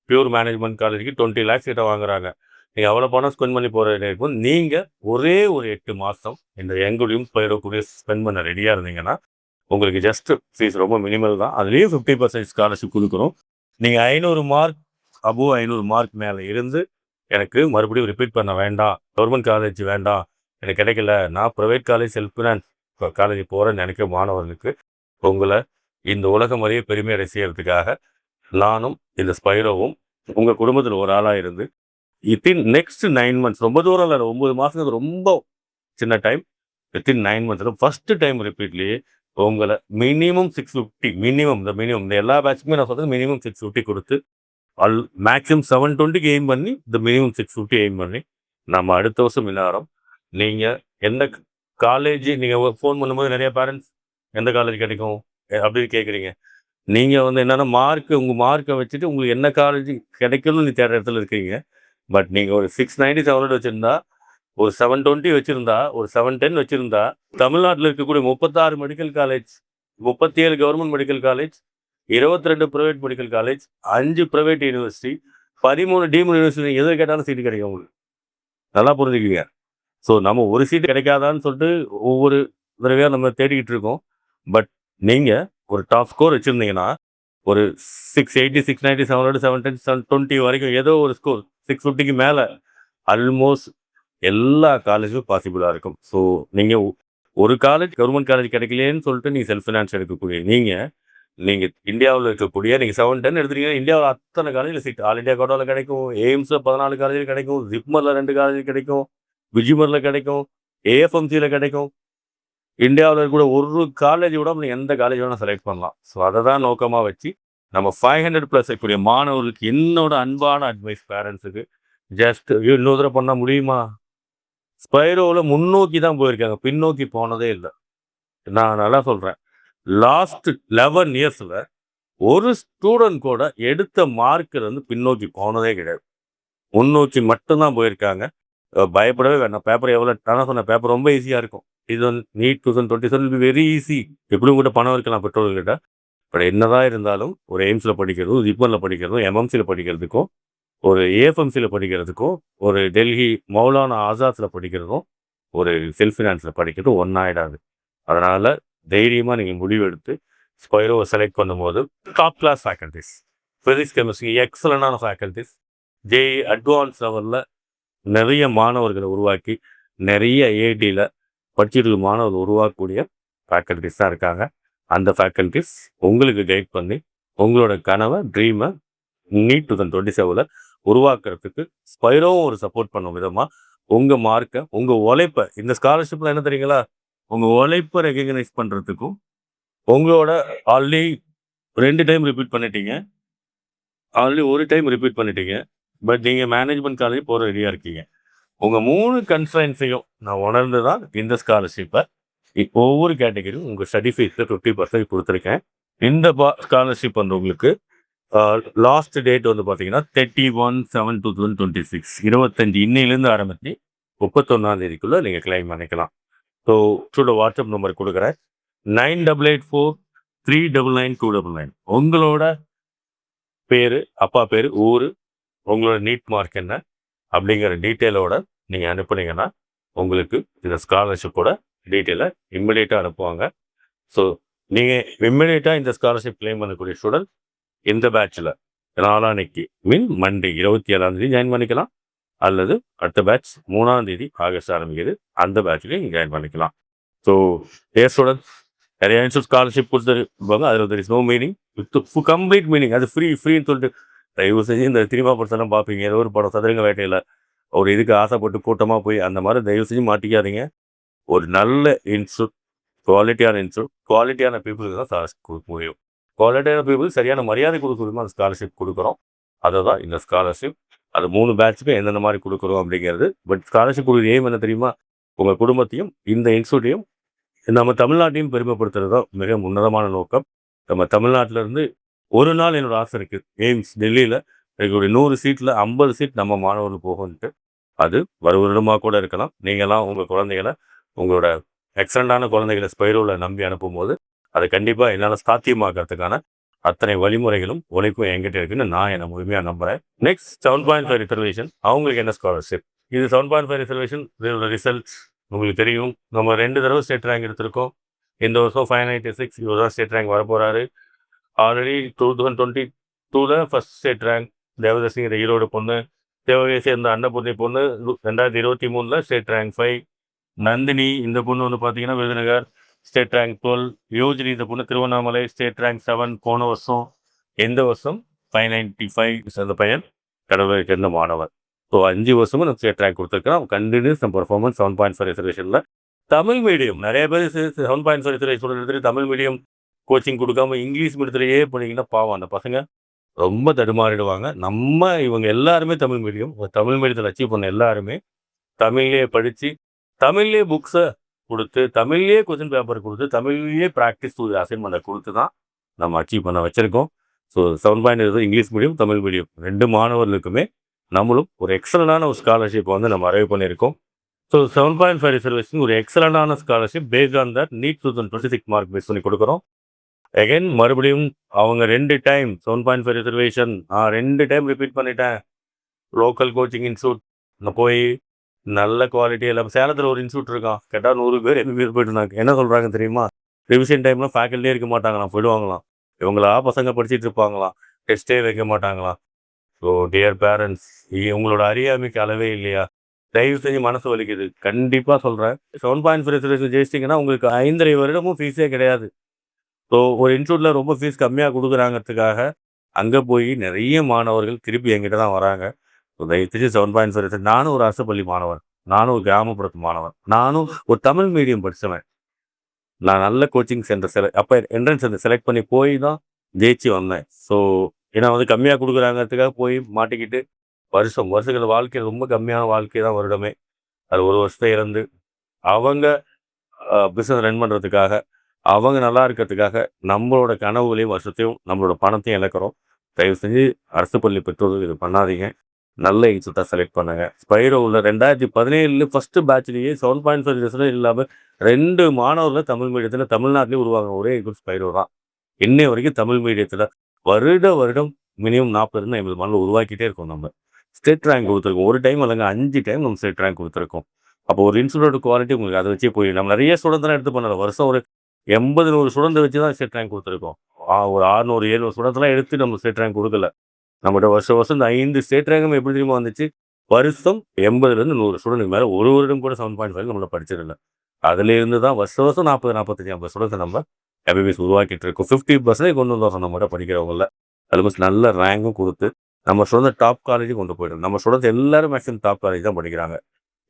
பியூர் மேனேஜ்மெண்ட் காலேஜுக்கு 20 lakhs கிட்ட வாங்குறாங்க. நீங்கள் அவ்வளோ பணம் ஸ்பெண்ட் பண்ணி போகிற நீங்கள் ஒரே ஒரு 8 மாதம் இந்த எங்கூடையும் போயிடக்கூடிய ஸ்பெண்ட் பண்ண ரெடியாக இருந்தீங்கன்னா உங்களுக்கு ஜஸ்ட் ஃபீஸ் ரொம்ப மினிமல் தான். அதுலேயும் 50% ஸ்காலர்ஷிப் கொடுக்குறோம். நீங்கள் 500 மார்க் அபோவ் 500 மார்க் மேலே இருந்து எனக்கு மறுபடியும் ரிப்பீட் பண்ண வேண்டாம், கவர்மெண்ட் காலேஜ் வேண்டாம், எனக்கு கிடைக்கல, நான் private college self finance college போகிறேன்னு நினைக்கிற மாணவர்களுக்கு உங்களை இந்த உலகம் வரைய பெருமையடை செய்யறதுக்காக நானும் இந்த ஸ்பைரோவும் உங்கள் குடும்பத்தில் ஒரு ஆளாக இருந்து வித்தின் நெக்ஸ்ட் 9 months, ரொம்ப தூரம் இல்லை, 9 மாதத்துக்கு ரொம்ப சின்ன time, within 9 months first time ரிப்பீட்லேயே உங்களை மினிமம் 650 இந்த எல்லா பேட்சுக்குமே நான் சொல்கிறது மினிமம் 650 கொடுத்து மேக்ஸிமம் 720க்கு எய்ம் பண்ணி இந்த மினிமம் 650 எய்ம் பண்ணி நம்ம அடுத்த வருஷம் விளையாடுறோம். நீங்கள் எந்த காலேஜ் நீங்கள் ஃபோன் பண்ணும்போது நிறைய பேரண்ட்ஸ் எந்த காலேஜ் கிடைக்கும் அப்படின்னு கேட்குறீங்க. நீங்கள் வந்து என்னென்னா உங்கள் மார்க்கை வச்சுட்டு உங்களுக்கு என்ன காலேஜ் கிடைக்கணும்னு நீ தேடுற இடத்துல இருக்கீங்க. பட் நீங்கள் ஒரு 690 700 வச்சுருந்தா, ஒரு 720 வச்சுருந்தா, ஒரு 710 வச்சுருந்தா, தமிழ்நாட்டில் இருக்கக்கூடிய 36 medical college, 37 government medical college, 22 private medical college, 5 private university, 13 deemed university, எதை கேட்டாலும் சீட்டு கிடைக்கும் உங்களுக்கு. நல்லா புரிஞ்சுக்குங்க. ஸோ நம்ம ஒரு சீட்டு கிடைக்காதான்னு சொல்லிட்டு ஒவ்வொரு தடவையாக நம்ம தேடிக்கிட்டு இருக்கோம். பட் நீங்கள் ஒரு டாப் ஸ்கோர் வச்சுருந்தீங்கன்னா ஒரு 680 690 700 710 720 வரைக்கும் ஏதோ ஒரு ஸ்கோர் 650க்கு மேலே ஆல்மோஸ்ட் எல்லா காலேஜும் பாசிபிளாக இருக்கும். ஸோ நீங்கள் ஒரு காலேஜ் கவர்மெண்ட் காலேஜ் கிடைக்கலேன்னு சொல்லிட்டு நீங்கள் செல்ஃப் ஃபினான்ஸ் எடுக்கக்கூடிய நீங்கள் இந்தியாவில் இருக்கக்கூடிய நீங்கள் 710 எடுத்துட்டீங்கன்னா இந்தியாவில் அத்தனை காலேஜில் சீட் ஆல் இண்டியா கோட்டாவில் கிடைக்கும், எய்ம்ஸில் 14 காலேஜில் கிடைக்கும், ஜிப்மரில் 2 காலேஜ் கிடைக்கும், விஜிமரில் கிடைக்கும், ஏஎஃப்எம்சியில் கிடைக்கும். இந்தியாவில் இருக்கக்கூடிய ஒரு காலேஜ் விட நீங்கள் எந்த காலேஜ் வேணால் செலக்ட் பண்ணலாம். ஸோ அதை தான் நோக்கமாக வச்சு நம்ம 500+ இருக்கக்கூடிய மாணவர்களுக்கு என்னோட அன்பான அட்வைஸ் பேரண்ட்ஸுக்கு ஜஸ்ட் இன்னொரு தடவை பண்ண முடியுமா? ஸ்பைரோவில் முன்னோக்கி தான் போயிருக்காங்க, பின்னோக்கி போனதே இல்லை. நான் நல்லா சொல்கிறேன், லாஸ்ட் 11 yearsல ஒரு ஸ்டூடெண்ட் கூட எடுத்த மார்க்கில் வந்து பின்னோக்கி போனதே கிடையாது, முன்னோக்கி மட்டும்தான் போயிருக்காங்க. பயப்படவே வேண்டாம். பேப்பர் எவ்வளோ நான் சொன்ன பேப்பர் ரொம்ப ஈஸியாக இருக்கும். இது வந்து நீட் 2027 வெரி ஈஸி. எப்படியும் கூட பணம் இருக்கலாம் பெற்றோர்கிட்ட. பட் என்னதான் இருந்தாலும் ஒரு எய்ம்ஸில் படிக்கிறதும், ஜிப்மரில் படிக்கிறதும், எம்எம்சியில் படிக்கிறதுக்கும், ஒரு ஏஎஃப்எம்சியில் படிக்கிறதுக்கும், ஒரு டெல்லி மௌலானா ஆசாத்தில் படிக்கிறதும், ஒரு செல்ஃப் ஃபினான்ஸில் படிக்கிறதும் ஒன்றாயிடாது. அதனால் தைரியமாக நீங்கள் முடிவெடுத்து ஸ்பைரோவை செலக்ட் பண்ணும்போது top class faculties, physics chemistry எக்ஸலண்டான ஃபேக்கல்ட்டிஸ், ஜேஇ அட்வான்ஸ் லெவலில் நிறைய மாணவர்களை உருவாக்கி நிறைய ஏடியில் படிச்சுட்டு மாணவர்கள் உருவாக்கக்கூடிய ஃபேக்கல்ட்டிஸ் தான் இருக்காங்க. அந்த ஃபேக்கல்ட்டிஸ் உங்களுக்கு கைட் பண்ணி உங்களோட கனவை, ட்ரீமை நீட் 2027ல் உருவாக்குறதுக்கு ஸ்பைரோவும் ஒரு சப்போர்ட் பண்ணும் விதமாக உங்கள் மார்க்கை, உங்கள் உழைப்பை, இந்த ஸ்காலர்ஷிப்பில் என்ன தெரியுங்களா, உங்கள் உழைப்பை ரெகக்னைஸ் பண்ணுறதுக்கும், உங்களோட ஆல்ரெடி 2 டைம் ரிப்பீட் பண்ணிட்டீங்க, ஆல்ரெடி 1 டைம் ரிப்பீட் பண்ணிட்டீங்க, பட் நீங்கள் மேனேஜ்மெண்ட் காலேஜ் போகிற ரெடியாக இருக்கீங்க. உங்கள் 3 கன்ஸ்ட்ரைன்ஸையும் நான் உணர்ந்து தான் இந்த ஸ்காலர்ஷிப்பை ஒவ்வொரு கேட்டகரியும் உங்கள் ஸ்டடி ஃபீஸில் 50% கொடுத்துருக்கேன். இந்த ஸ்காலர்ஷிப் வந்து உங்களுக்கு லாஸ்ட் டேட் வந்து பார்த்தீங்கன்னா 31/7/2026 25 இன்னையிலேருந்து ஆரம்பித்து 31ஆம் தேதிக்குள்ளே நீங்கள் கிளைம் பண்ணிக்கலாம். ஸோ வாட்ஸ்அப் நம்பர் கொடுக்குறேன், 9884399299. உங்களோட பேர், அப்பா பேர், ஊர், உங்களோட நீட் மார்க் என்ன அப்படிங்கிற டீட்டெயிலோட நீங்கள் அனுப்புனீங்கன்னா உங்களுக்கு இந்த ஸ்காலர்ஷிப்போட டீட்டெயிலை இம்மிடியேட்டாக அனுப்புவாங்க. ஸோ நீங்கள் இம்மிடியேட்டாக இந்த ஸ்காலர்ஷிப் கிளைம் பண்ணக்கூடிய ஸ்டூடெண்ட் இந்த பேட்சில் நாளான்னைக்கு மண்டே 27ஆம் தேதி ஜாயின் பண்ணிக்கலாம், அல்லது அடுத்த பேட்ச் 3ஆம் தேதி ஆகஸ்ட் ஆரம்பிக்குது, அந்த பேட்ச்லேயும் நீங்கள் ஜாயின் பண்ணிக்கலாம். ஸோ ஸ்டூடெண்ட்ஸ் நிறைய இன்ஸ்டியூட் ஸ்காலர்ஷிப் கொடுத்துருப்பாங்க, அதில் there is no meaning with complete meaning. அது ஃப்ரீன்னு சொல்லிட்டு தயவு செஞ்சு இந்த சினிமா படத்தெல்லாம் பார்ப்பீங்க, ஏதோ ஒரு படம் சதுரங்க வேட்டையில் ஒரு இதுக்கு ஆசைப்பட்டு கூட்டமாக போய் அந்த மாதிரி தயவு செஞ்சு மாட்டிக்காதீங்க. ஒரு நல்ல இன்ஸ்டியூட், குவாலிட்டியான இன்ஸ்டியூட், குவாலிட்டியான பீப்புளுக்கு தான் ஸ்காலர்ஷிப் கொடுக்க முடியும். குவாலிட்டியான பீப்புள் சரியான மரியாதை கொடுக்குறதுமா அந்த ஸ்காலர்ஷிப் கொடுக்குறோம். அதை தான் இந்த ஸ்காலர்ஷிப். அது 3 பேட்சுக்கும் எந்தெந்த மாதிரி கொடுக்குறோம் அப்படிங்கிறது. பட் ஸ்காலர்ஷிப் கொடுக்குற எய்ம் என்ன தெரியுமா, உங்கள் குடும்பத்தையும் இந்த இன்ஸ்டியூட்டையும் நம்ம தமிழ்நாட்டையும் பெருமைப்படுத்துறது தான் மிக உன்னதமான நோக்கம். நம்ம தமிழ்நாட்டிலேருந்து ஒரு நாள் என்னோட ஆசை இருக்குது, எய்ம்ஸ் டெல்லியில் இருக்கக்கூடிய 100 சீட்டில் 50 சீட் நம்ம மாணவர்கள் போகும்ன்ட்டு. அது வருடமாக கூட இருக்கலாம். நீங்களாம் உங்கள் குழந்தைகளை, உங்களோட எக்ஸலண்டான குழந்தைகளை ஸ்பைரோவில் நம்பி அனுப்பும்போது அதை கண்டிப்பாக என்னால் சாத்தியமாக்கிறதுக்கான அத்தனை வழிமுறைகளும் உழைப்பும் என்கிட்ட இருக்குன்னு நான் என்னை முழுமையாக நம்புகிறேன். Next 7.5 reservation. அவங்களுக்கு என்ன ஸ்காலர்ஷிப்? இது 7.5 ரிசர்வேஷன் ரிசல்ட்ஸ் உங்களுக்கு தெரியும். நம்ம 2 தடவை ஸ்டேட் ரேங்க் எடுத்திருக்கோம். இந்த வருஷம் 596 இவர் தான் ஸ்டேட் ரேங்க் வரப்போகிறாரு. ஆல்ரெடி 2022 ஃபர்ஸ்ட் ஸ்டேட் ரேங்க் தேவதர்சிங்கிற ஈரோடு பொண்ணு, தேவகையை சேர்ந்த அன்னபூர்ணி பொண்ணு 2023 ஸ்டேட் ரேங்க் 5. நந்தினி இந்த பொண்ணு வந்து பார்த்தீங்கன்னா விருதுநகர் ஸ்டேட் ரேங்க் 12. யோஜினி இந்த பொண்ணு திருவண்ணாமலை ஸ்டேட் ரேங்க் 7 போன வருஷம். இந்த வருஷம் 595 அந்த பையன் கடவுளை சேர்ந்த மாணவர். ஸோ 5 வருஷமும் நம்ம ஸ்டேட் ரேங்க் கொடுத்துருக்கோம். கண்டினியூஸ் நம்ம பர்ஃபார்மன்ஸ் 7.5 ரிசர்வேஷனில். தமிழ் மீடியம் நிறைய பேர் 7.5 ரிசர்வேஷன் எடுத்துகிட்டு தமிழ் மீடியம் கோச்சிங் கொடுக்காம இங்கிலீஷ் மீடியத்திலேயே பண்ணிங்கன்னா பாவம் அந்த பசங்க ரொம்ப தடுமாறிடுவாங்க. நம்ம இவங்க எல்லாருமே தமிழ் மீடியம், தமிழ் மீடியத்தில் அச்சீவ் பண்ண எல்லாருமே தமிழ்லேயே படித்து, தமிழ்லேயே புக்ஸை கொடுத்து, தமிழ்லேயே கொஸ்டின் பேப்பர் கொடுத்து, தமிழ்லேயே ப்ராக்டிஸ் அசைன்மெண்ட்டை கொடுத்து தான் நம்ம அச்சீவ் பண்ண வச்சுருக்கோம். So 7.5 English medium, Tamil medium 2 மாணவர்களுக்குமே நம்மளும் ஒரு எக்ஸலண்டான ஒரு ஸ்காலர்ஷிப் வந்து நம்ம அரைவ் பண்ணியிருக்கோம். ஸோ 7.5 ரிசர்வேஷன் ஒரு எக்ஸலண்டான scholarship based on that NEET 2026 mark base பண்ணி கொடுக்குறோம். அகைன் மறுபடியும் அவங்க 2 டைம் 7.5 ரிசர்வேஷன் 2 டைம் ரிப்பீட் பண்ணிட்டேன். லோக்கல் கோச்சிங் இன்ஸ்டியூட் போய் நல்ல குவாலிட்டி எல்லாம். சேலத்தில் ஒரு இன்ஸ்டியூட் இருக்கான், கேட்டால் 100 பேர் MBBS போயிட்டுருந்தாங்க. என்ன சொல்கிறாங்க தெரியுமா, ரிவிஷன் டைம்லாம் ஃபேக்கல்ட்டியே இருக்க மாட்டாங்களாம், போயிடுவாங்களாம். இவங்களா பசங்க படிச்சுட்டு இருப்பாங்களாம், டெஸ்ட்டே வைக்க மாட்டாங்களாம். ஸோ டியர் பேரண்ட்ஸ், உங்களோட அறியாமைக்கு அளவே இல்லையா? தயவு செஞ்சு மனசு வலிக்குது. கண்டிப்பாக சொல்கிறேன், 7.5 ரிசர்வேஷன் ஜெயிச்சிட்டிங்கன்னா உங்களுக்கு 5.5 வருடமும் ஃபீஸே கிடையாது. ஸோ ஒரு இன்ஸ்டியூட்டில் ரொம்ப ஃபீஸ் கம்மியாக கொடுக்குறாங்கிறதுக்காக அங்கே போய் நிறைய மாணவர்கள் திருப்பி என்கிட்ட தான் வராங்க. ஸோ தயவுசெய்து 7.5 நானும் ஒரு அரசு பள்ளி மாணவன், நானும் ஒரு கிராமப்புறத்து மாணவன், நானும் ஒரு தமிழ் மீடியம் படித்தவன். நான் நல்ல கோச்சிங் சென்டர் அப்போ என்ட்ரன்ஸ் செலக்ட் பண்ணி போய் தான் ஜெயிச்சு வந்தேன். ஸோ ஏன்னா வந்து கம்மியாக கொடுக்குறாங்கிறதுக்காக போய் மாட்டிக்கிட்டு வருஷங்கள் வாழ்க்கை ரொம்ப கம்மியான வாழ்க்கை தான் வருடமே. அது ஒரு வருஷத்தை இறந்து அவங்க பிஸ்னஸ் ரன் பண்ணுறதுக்காக, அவங்க நல்லா இருக்கிறதுக்காக நம்மளோட கனவுகளையும் வருஷத்தையும் நம்மளோட பணத்தையும் இழக்கிறோம். தயவு செஞ்சு அரசு பள்ளி பெற்றோர்கள் இது பண்ணாதீங்க. நல்ல இன்ஸ்டியூட்டாக செலக்ட் பண்ணுங்க. ஸ்பைரோவில் 2017 ஃபஸ்ட்டு பேட்ச்லேயே 7.5 ரிசல்ட் இல்லாமல் 2 மாணவர்கள் தமிழ் மீடியத்தில் தமிழ்நாட்டிலே உருவாங்க. ஒரே குரூப் ஸ்பைரோ தான். இன்னை வரைக்கும் தமிழ் மீடியத்தில் வருடம் மினிமம் 40-50 மாணவர்கள் உருவாக்கிட்டே இருக்கோம். நம்ம ஸ்டேட் ரேங்க் கொடுத்துருக்கோம். ஒரு டைம் இல்லைங்க, 5 டைம் நம்ம ஸ்டேட் ரேங்க் கொடுத்துருக்கோம். அப்போ ஒரு இன்ஸ்டியூட்டோட குவாலிட்டி உங்களுக்கு அதை வச்சே போய் நம்ம நிறைய ஸ்டூடெண்ட் தான் எடுத்து பண்ணல. வருஷம் ஒரு 80-100 ஸ்டூடெண்ட் வச்சு தான் ஸ்டேட் ரேங்க் கொடுத்துருக்கோம். ஒரு 600-700 ஸ்டூடெண்ட்லாம் எடுத்து நம்ம ஸ்டேட் ரேங்க் கொடுக்கல. நம்மகிட்ட வருஷம் இந்த 5 ஸ்டேட் ரேங்கும் எப்படி தெரியுமா வந்துச்சு, வருஷம் 80-100 ஸ்டூடெண்ட்டுக்கு மேலே ஒரு வருடம் கூட 7.5 நம்மள படிச்சதில்லை. அதுலேருந்து தான் வருஷம் 40-45-50 ஸ்டூடெண்ட்ஸை நம்ம எம்பிபிஎஸ் உருவாக்கிட்டு இருக்கோம். 50% கொண்டு வந்தோம் நம்மகிட்ட படிக்கிறவங்கள. ஆல்மோஸ்ட் நல்ல ரேங்கும் கொடுத்து நம்ம ஸ்டூடெண்ட் டாப் காலேஜும் கொண்டு போயிடும். நம்ம ஸ்டூடெண்ட்ஸ் எல்லாரும் மேக்ஸிமம் டாப் காலேஜ் தான் படிக்கிறாங்க.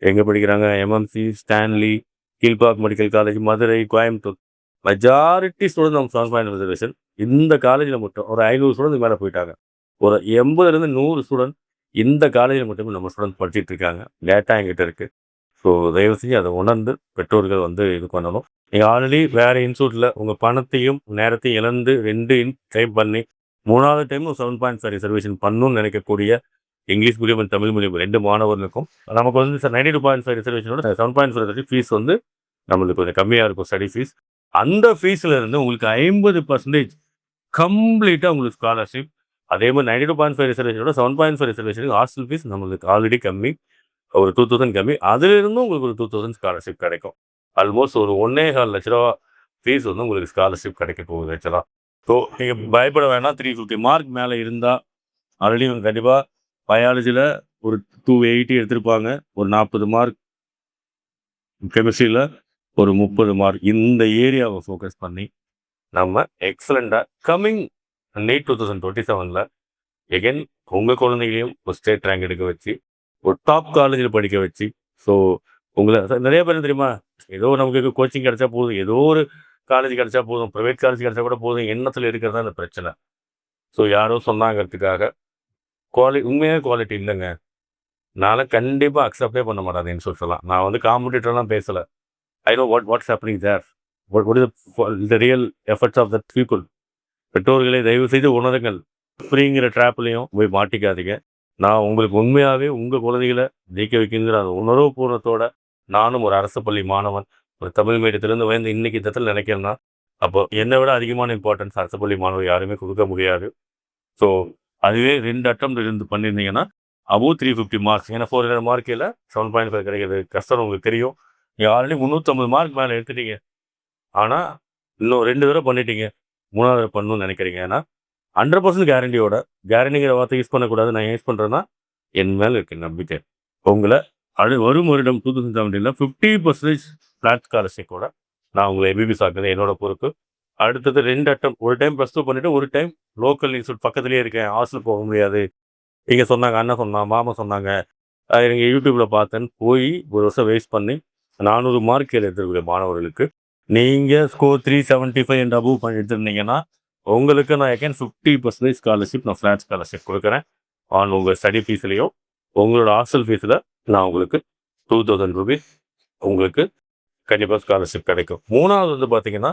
எங்கே படிக்கிறாங்க? MMC, Stanley, Kilpauk medical college, Madurai, Coimbatore. Majority student நம்ம 7 ரிசர்வேஷன். இந்த காலேஜில் மட்டும் ஒரு 500 ஸ்டூடெண்ட் மேலே போயிட்டாங்க. ஒரு 80லேருந்து 100 ஸ்டூடெண்ட் இந்த காலேஜில் மட்டுமே நம்ம ஸ்டூடெண்ட் படிச்சுட்டு இருக்காங்க. டேட்டா எங்கிட்ட இருக்குது. ஸோ தயவு செஞ்சு அதை உணர்ந்து பெற்றோர்கள் இது பண்ணணும். நீங்கள் ஆல்ரெடி வேறு இன்ஸ்டியூட்டில் உங்கள் பணத்தையும் நேரத்தையும் இழந்து 2 டைம் பண்ணி 3வது டைம் 7.5 ரிசர்வேஷன் பண்ணணும்னு நினைக்கக்கூடிய English medium and Tamil medium 2 மாணவர்களுக்கும் நமக்கு 92.5 ரிசர்வேஷனோட 7.5 ஃபீஸ் நம்மளுக்கு கொஞ்சம் கம்மியாக இருக்கும் ஸ்டடி ஃபீஸ். அந்த ஃபீஸில் இருந்து உங்களுக்கு 50% கம்ப்ளீட்டாக உங்களுக்கு ஸ்காலர்ஷிப். அதே மாதிரி 92.5 ரிசர்வேஷனோட 7.5 ரிசர்வேஷனுக்கு ஹாஸ்டல் ஃபீஸ் நம்மளுக்கு ஆல்ரெடி கம்மி, ஒரு 2000 கம்மி. அதிலிருந்தும் உங்களுக்கு ஒரு 2000 ஸ்காலர்ஷிப் கிடைக்கும். ஆல்மோஸ்ட் ஒரு 1.25 லட்ச ரூபா ஃபீஸ் உங்களுக்கு ஸ்காலர்ஷிப் கிடைக்க போகுது ஆக்சுவலாக. ஸோ நீங்கள் பயப்பட வேணாம். 350 மார்க் மேலே இருந்தால் ஆல்ரெடி கண்டிப்பாக பயாலஜியில் ஒரு 280 எடுத்திருப்பாங்க. ஒரு 40 மார்க், கெமிஸ்ட்ரியில் ஒரு 30 மார்க். இந்த ஏரியாவை ஃபோக்கஸ் பண்ணி நம்ம எக்ஸலண்ட்டாக கம்மிங் நீட் 2027 எகென் உங்கள் குழந்தைகளையும் ஒரு ஸ்டேட் ரேங்க் எடுக்க வச்சு ஒரு டாப் காலேஜில் படிக்க வச்சு, ஸோ உங்களை நிறைய பேர் தெரியுமா, ஏதோ நமக்கு கோச்சிங் கிடைச்சா போதும், ஏதோ ஒரு காலேஜ் கிடைச்சா போதும், ப்ரைவேட் காலேஜ் கிடைச்சா கூட போதும், எண்ணத்தில் இருக்கிறதா இந்த பிரச்சனை. ஸோ யாரோ சொன்னாங்கிறதுக்காக உண்மையாக குவாலிட்டி இல்லைங்க. நான் கண்டிப்பாக அக்செப்டே பண்ண மாட்டேன் அந்த இன்ஸ்டியூட்ஸ் எல்லாம். நான் காம்படிட்டர்லாம் பேசலை. I know what's happening there. What is the real efforts of that people. பெற்றோர்களை தயவு செய்து உணருங்கள். ஃப்ரீங்கிற ட்ராப்லையும் போய் மாட்டிக்காதீங்க. நான் உங்களுக்கு உண்மையாகவே உங்கள் குழந்தைகளை ஜெயிக்க வைக்கிங்கிற அந்த உணர்வு பூர்வத்தோட நானும் ஒரு அரசு பள்ளி மாணவன், ஒரு தமிழ் மீடியத்திலேருந்து உயர்ந்து இன்னைக்கு இடத்துல நினைக்கிறேன்னா, அப்போ என்னை விட அதிகமான இம்பார்ட்டன்ஸ் அரசு பள்ளி மாணவர் யாருமே கொடுக்க முடியாது. ஸோ அதுவே 2 அட்டம்ப்ட் இருந்து பண்ணியிருந்தீங்கன்னா அபோவ் 350 மார்க்ஸ், ஏன்னா 400 மார்க்கில் 7.5 கிடைக்கிறது கஷ்டம் உங்களுக்கு தெரியும். நீங்கள் ஆல்ரெடி 350 மார்க் மேலே எடுத்துட்டீங்க. ஆனால் இன்னும் 2 தடவை பண்ணிட்டீங்க, 3வது தடவை பண்ணணும்னு நினைக்கிறீங்க. ஏன்னா 100% கேரண்டிங்கிற வார்த்தை யூஸ் பண்ணக்கூடாது. நான் யூஸ் பண்ணுறேன்னா என் மேலே இருக்க நம்பிக்கை. உங்களை வரும் வருடம் 2017 50% ஃப்ளாட் ஸ்காலர்ஷிப்போட நான் உங்களை எம்பிபிஎஸ் ஆக்குறது என்னோட பொறுப்பு. அடுத்தது 2 அட்டம், ஒரு டைம் +2 பண்ணிவிட்டு ஒரு டைம் லோக்கல் இன்ஸ்டியூட் பக்கத்துலேயே இருக்கேன், ஹாஸ்டல் போக முடியாது, இங்கே சொன்னாங்க, அண்ணன் சொன்னான், மாமா சொன்னாங்க, நீங்கள் யூடியூப்பில் பார்த்தேன்னு போய் ஒரு வருஷம் வேஸ்ட் பண்ணி 400 மார்க் எடுத்துருக்கிற மாணவர்களுக்கு நீங்கள் ஸ்கோர் 375 அண்ட் அபூவ் பண்ணி எடுத்துருந்தீங்கன்னா உங்களுக்கு நான் எகேன் 50% ஸ்காலர்ஷிப், நான் ஃப்ளாட் ஸ்காலர்ஷிப் கொடுக்குறேன். உங்கள் ஸ்டடி ஃபீஸ்லேயும் உங்களோட ஹாஸ்டல் ஃபீஸில் நான் உங்களுக்கு 2000 ரூபீஸ் உங்களுக்கு கண்டிப்பாக ஸ்காலர்ஷிப் கிடைக்கும். 3வது பார்த்தீங்கன்னா,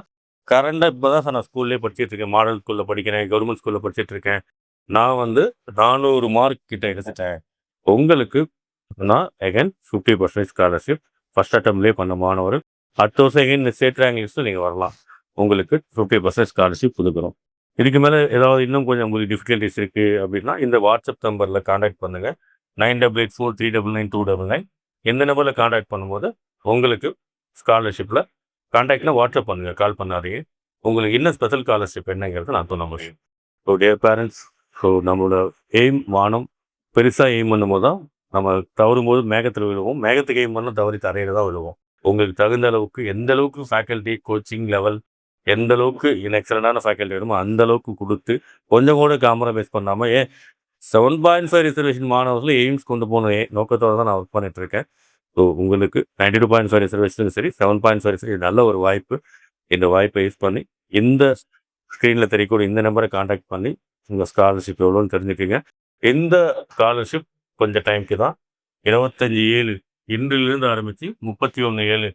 கரண்டாக இப்போ தான் சார் நான் ஸ்கூல்லேயே படிச்சுட்ருக்கேன், மாடல் ஸ்கூலில் படிக்கிறேன், கவர்மெண்ட் ஸ்கூலில் படிச்சுட்ருக்கேன். நான் 400 மார்க் கிட்ட எடுத்துட்டேன். உங்களுக்கு நான் எகேன் 50% ஸ்காலர்ஷிப் ஃபஸ்ட் அட்டம்ப்ட்லேயே பண்ண மாணவர். அடுத்த வருஷம் எகெயின் ஸ்டேட் ரேங்க் லிஸ்ட்டில் நீங்கள் வரலாம். உங்களுக்கு 50% ஸ்காலர்ஷிப் கொடுக்குறோம். இதுக்கு மேலே ஏதாவது இன்னும் கொஞ்சம் உங்களுக்கு டிஃபிகல்ட்டிஸ் இருக்குது அப்படின்னா இந்த வாட்ஸ்அப் நம்பரில் காண்டாக்ட் பண்ணுங்கள். 9884399299. இந்த நம்பரில் காண்டாக்ட் பண்ணும்போது உங்களுக்கு ஸ்காலர்ஷிப்பில் காண்டாக்ட்னா வாட்ஸ்அப் பண்ணுங்கள், கால் பண்ணாதீங்க. உங்களுக்கு இன்னும் ஸ்பெஷல் ஸ்காலர்ஷிப் என்னங்கிறது நான் சொல்ல முடியும். ஸோ டியர் பேரண்ட்ஸ், ஸோ நம்மளோட எய்ம் வானம் பெருசாக எய்ம் பண்ணும்போது தான் நம்ம தவறும்போது மேகத்தில் விழுவோம், மேகத்துக்கு எய்ம் பண்ணால் தவறி தரையில் தான் விழுவோம். உங்களுக்கு தகுந்த அளவுக்கு எந்த அளவுக்கு ஃபேக்கல்ட்டி, கோச்சிங் லெவல், எந்த அளவுக்கு எக்ஸலண்டான ஃபேக்கல்ட்டி வேணுமோ அந்த அளவுக்கு கொடுத்து கொஞ்சம் கூட காம்ப்ரமைஸ் பண்ணாமல் 7.5 ரிசர்வேஷன் மாணவர்கள் எய்ம்ஸ் கொண்டு போன நோக்கத்தோடு தான் நான் ஒர்க் பண்ணிகிட்ருக்கேன். ஸோ உங்களுக்கு 92.5 ரிசர்வேஷனும் சரி, 7.5 ரிசர்வேஷன் நல்ல ஒரு வாய்ப்பு. இந்த வாய்ப்பை யூஸ் பண்ணி இந்த ஸ்க்ரீனில் தெரியக்கூடிய இந்த நம்பரை காண்டாக்ட் பண்ணி உங்கள் ஸ்காலர்ஷிப் எவ்வளோன்னு தெரிஞ்சுக்கோங்க. இந்த ஸ்காலர்ஷிப் கொஞ்சம் டைமுக்கு தான் 25/7 இன்றிலிருந்து ஆரம்பித்து 31/7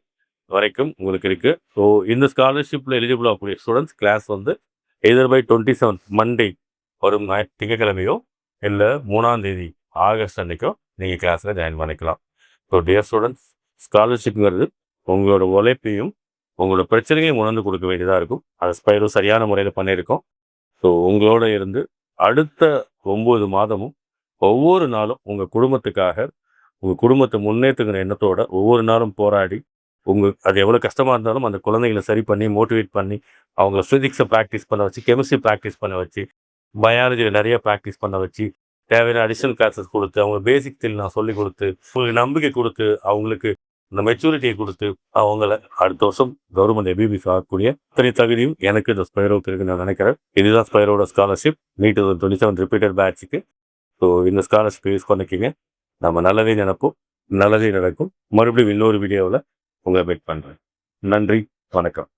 வரைக்கும் உங்களுக்கு இருக்குது. ஸோ இந்த ஸ்காலர்ஷிப்பில் எலிஜிபிள் ஆகக்கூடிய students class either by 27 Monday வரும் திங்கக்கிழமையோ இல்லை 3ஆம் தேதி ஆகஸ்ட் அன்றைக்கோ நீங்கள் கிளாஸில் ஜாயின் பண்ணிக்கலாம். ஸோ டியர் ஸ்டூடெண்ட்ஸ், ஸ்காலர்ஷிப்ங்கிறது உங்களோட உழைப்பையும் உங்களோட பிரச்சனையும் உணர்ந்து கொடுக்க வேண்டியதாக இருக்கும். அதை ஸ்பைரோ சரியான முறையில் பண்ணியிருக்கோம். ஸோ உங்களோட இருந்து அடுத்த 9 மாதமும் ஒவ்வொரு நாளும் உங்கள் குடும்பத்துக்காக, உங்கள் குடும்பத்தை முன்னேற்றுகிற எண்ணத்தோட ஒவ்வொரு நாளும் போராடி அது எவ்வளோ கஷ்டமாக இருந்தாலும் அந்த குழந்தைகளை சரி பண்ணி மோட்டிவேட் பண்ணி அவங்கள ஃபிசிக்ஸை ப்ராக்டிஸ் பண்ண வச்சு, கெமிஸ்ட்ரி ப்ராக்டிஸ் பண்ண வச்சு, பயாலஜியில் நிறைய ப்ராக்டிஸ் பண்ண வச்சு, தேவையான அடிஷ்னல் கிளாஸஸ் கொடுத்து அவங்க பேசிக் ஸ்கில் நான் சொல்லிக் கொடுத்து உங்களுக்கு நம்பிக்கை கொடுத்து அவங்களுக்கு இந்த மெச்சூரிட்டியை கொடுத்து அவங்கள அடுத்த வருஷம் கவர்மெண்ட் எம்பிபிஎஸ் ஆகக்கூடிய இத்தனை தகுதியும் எனக்கு இந்த ஸ்பைரோவுக்கு இருக்குன்னு நான் நினைக்கிறேன். இதுதான் ஸ்பைரோட ஸ்காலர்ஷிப் நீட் 2027 ரிப்பீட்டட் பேட்சுக்கு. ஸோ இந்த ஸ்காலர்ஷிப் யூஸ் பண்ணிக்கிங்க. நம்ம நல்லதே நினைப்போம், நல்லதே நடக்கும். மறுபடியும் இன்னொரு வீடியோவில் உங்களை மீட் பண்ணுறேன். நன்றி, வணக்கம்.